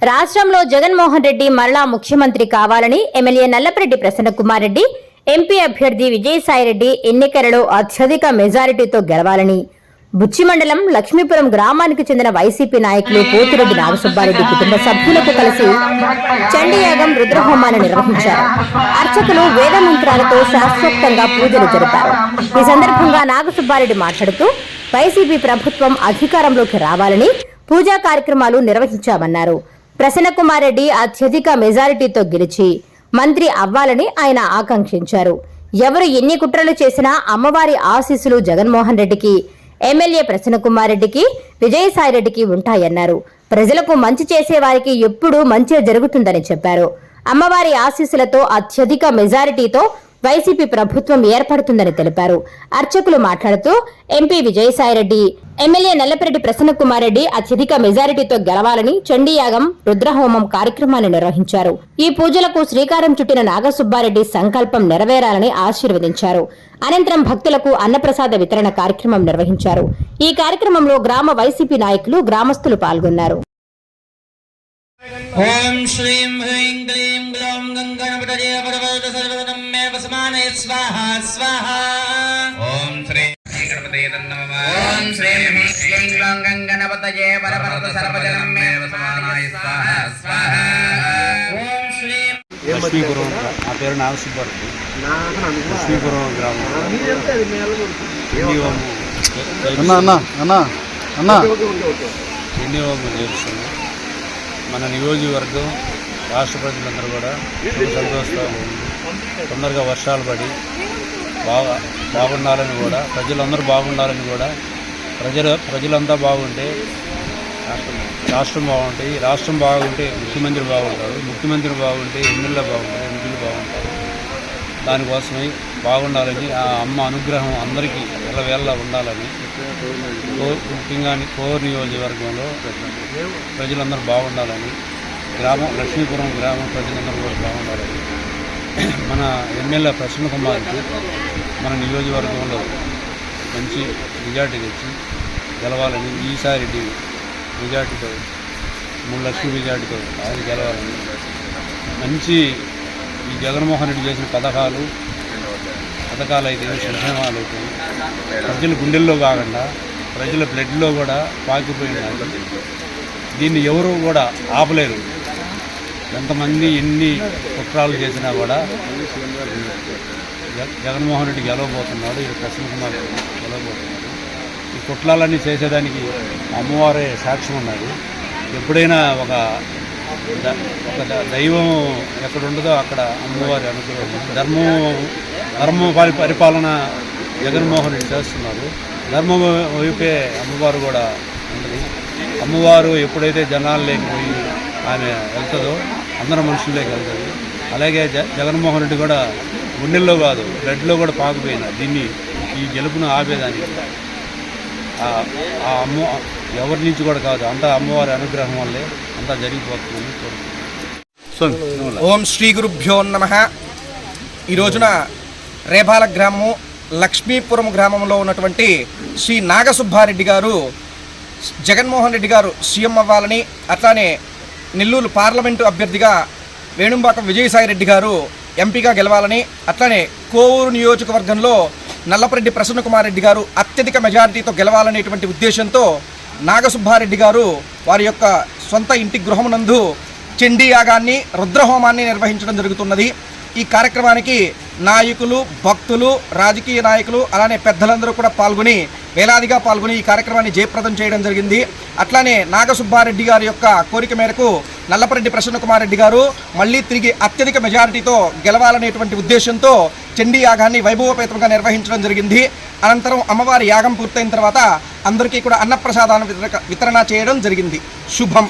రాష్ట్రంలో జగన్మోహన్ రెడ్డి మరలా ముఖ్యమంత్రి కావాలని ఎమ్మెల్యే నల్లపరెడ్డి ప్రసన్నకుమార్ రెడ్డి, ఎంపీ అభ్యర్థి విజయసాయిరెడ్డి ఎన్నికలలో అత్యధిక మెజారిటీతో గెలవాలని బుచ్చి మండలం లక్ష్మీపురం గ్రామానికి చెందిన వైసీపీ నాయకులు పోతిరెడ్డి నాగసుబ్బారెడ్డి కుటుంబ సభ్యులతో కలిసి చండీయాగం రుద్రహోమాన్ని నిర్వహించారు. అర్చకులు వేద మంత్రాలతో శాస్త్రోక్తంగా పూజలు జరిపారు. ఈ సందర్భంగా నాగసుబ్బారెడ్డి మాట్లాడుతూ వైసీపీ ప్రభుత్వం అధికారంలోకి రావాలని పూజా కార్యక్రమాలు నిర్వహించామన్నారు. ప్రసన్నకుమార్ రెడ్డి అత్యధిక మెజారిటీతో గెలిచి మంత్రి అవ్వాలని ఆయన ఆకాంక్షించారు. ఎవరు ఎన్ని కుట్రలు చేసినా అమ్మవారి ఆశీస్సులు జగన్మోహన్ రెడ్డికి, ఎమ్మెల్యే ప్రసన్నకుమార్ రెడ్డికి, విజయసాయిరెడ్డికి ఉంటాయన్నారు. ప్రజలకు మంచి చేసే వారికి ఎప్పుడూ మంచి జరుగుతుందని చెప్పారు. అమ్మవారి ఆశీస్సులతో అత్యధిక మెజారిటీతో వైసీపీ ప్రభుత్వం ఏర్పడుతుందని తెలిపారు. అర్చకులు మాట్లాడుతూ ఎంపీ విజయసాయిరెడ్డి, ఎమ్మెల్యే నల్లపరెడ్డి ప్రసన్నకుమార్ రెడ్డి అత్యధిక మెజారిటీతో గెలవాలని చండీయాగం రుద్రహోమం కార్యక్రమాన్ని నిర్వహించారు. ఈ పూజలకు శ్రీకారం చుట్టిన నాగసుబ్బారెడ్డి సంకల్పం నెరవేరాలని ఆశీర్వదించారు. అనంతరం భక్తులకు అన్నప్రసాద వితరణ కార్యక్రమం నిర్వహించారు. ఈ కార్యక్రమంలో గ్రామ వైసీపీ నాయకులు, గ్రామస్తులు పాల్గొన్నారు. ఓం శ్రీం హ్రీం క్లీం గ్లౌం గంగణపతయే పరవత సర్వదం మే వసమానే స్వాహా స్వాహా. ఓం శ్రీం గణపతయే నమః. ఓం శ్రీం క్లీం గ్లౌం గంగణపతయే పరవత సర్వదం మే వసమానే స్వాహా స్వాహా. ఓం శ్రీం లక్ష్మీపురం. నా పేరు నాగసుబ్బారెడ్డి. లక్ష్మీపురం గ్రామం. ఎన్ని చేస్తున్నాం. మన నియోజకవర్గం రాష్ట్ర ప్రజలందరూ కూడా సంతోషంగా ఉంది. తొందరగా వర్షాలు పడి బాగుండాలని కూడా, ప్రజలందరూ బాగుండాలని కూడా, ప్రజలంతా బాగుంటే రాష్ట్రం బాగుంటాయి. రాష్ట్రం బాగుంటే ముఖ్యమంత్రి బాగుంటారు. ముఖ్యమంత్రి బాగుంటే ఎమ్మెల్యే బాగుంటారు, ఎంపీలు బాగుంటారు. దానికోసమై బాగుండాలని, ఆ అమ్మ అనుగ్రహం అందరికీ ఎల్లవేళ ఉండాలని, ముఖ్యంగా కోర్ నియోజకవర్గంలో ప్రజలందరూ బాగుండాలని, లక్ష్మీపురం గ్రామం ప్రజలందరూ కూడా బాగుండాలని, మన ఎమ్మెల్యే ప్రసన్నకుమార్కి మన నియోజకవర్గంలో మంచి మెజార్టీ తెచ్చి గెలవాలని, ఈసారెడ్డి మెజార్టీతో 3 లక్షల మెజార్టీతో ఆయన గెలవాలని, మంచి ఈ జగన్మోహన్ రెడ్డి చేసిన పథకాలు అయితే, సంక్షేమాలు అయితే ప్రజల గుండెల్లో కాకుండా ప్రజల బ్లడ్లో కూడా పాకిపోయినారు. దీన్ని ఎవరు కూడా ఆపలేరు. ఎంతమంది ఎన్ని కుట్రాలు చేసినా కూడా జగన్మోహన్ రెడ్డి గెలవబోతున్నాడు, ఇది ప్రసన్నకుమార్ గెలవబోతున్నాడు. ఈ కుట్రాలన్నీ చేసేదానికి అమ్మవారే సాక్ష్యం ఉన్నది. ఎప్పుడైనా ఒక దైవం ఎక్కడ ఉండదో అక్కడ అమ్మవారి అనుగ్రహం. ధర్మ పరిపాలన జగన్మోహన్ రెడ్డి చేస్తున్నారు. ధర్మం వైపే అమ్మవారు కూడా ఉంటుంది. అమ్మవారు ఎప్పుడైతే జనాలు లేకపోయి ఆమె వెళ్తుందో అందరూ మనుషుల్లోకి వెళ్తుంది. అలాగే జగన్మోహన్ రెడ్డి కూడా గుండెల్లో కాదు బ్లడ్లో కూడా పాకుపోయినా దీన్ని ఈ గెలుపును ఆపేదానికి ఆ అమ్మ ఎవరి నుంచి కూడా కాదు, అంతా అమ్మవారి అనుగ్రహం వల్లే అంతా జరిగిపోతుందని కోరుకుంటున్నాను. ఓం శ్రీ గురుభ్యో నమః. ఈ రోజున రేబాల గ్రామము, లక్ష్మీపురం గ్రామంలో ఉన్నటువంటి శ్రీ నాగసుబ్బారెడ్డి గారు జగన్మోహన్ రెడ్డి గారు సీఎం అవ్వాలని, అట్లానే నెల్లూరు పార్లమెంటు అభ్యర్థిగా వేణుంబాక విజయసాయిరెడ్డి గారు ఎంపీగా గెలవాలని, అట్లానే కోవూరు నియోజకవర్గంలో నల్లపరెడ్డి ప్రసన్నకుమార్ రెడ్డి గారు అత్యధిక మెజారిటీతో గెలవాలనేటువంటి ఉద్దేశంతో నాగసుబ్బారెడ్డి గారు వారి యొక్క సొంత ఇంటి గృహమునందు చండీ యాగాన్ని, రుద్రహోమాన్ని నిర్వహించడం జరుగుతున్నది. ఈ కార్యక్రమానికి నాయకులు, భక్తులు, రాజకీయ నాయకులు, అలానే పెద్దలందరూ కూడా వేలాదిగా పాల్గొని ఈ కార్యక్రమాన్ని జయప్రదం చేయడం జరిగింది. అట్లానే నాగసుబ్బారెడ్డి గారి యొక్క కోరిక మేరకు నల్లపరెడ్డి ప్రసన్నకుమార్ రెడ్డి గారు మళ్ళీ తిరిగి అత్యధిక మెజారిటీతో గెలవాలనేటువంటి ఉద్దేశంతో చండీ యాగాన్ని వైభవపేతంగా నిర్వహించడం జరిగింది. అనంతరం అమ్మవారి యాగం పూర్తయిన తర్వాత అందరికీ కూడా అన్నప్రసాదాన్ని వితరణ చేయడం జరిగింది. శుభం.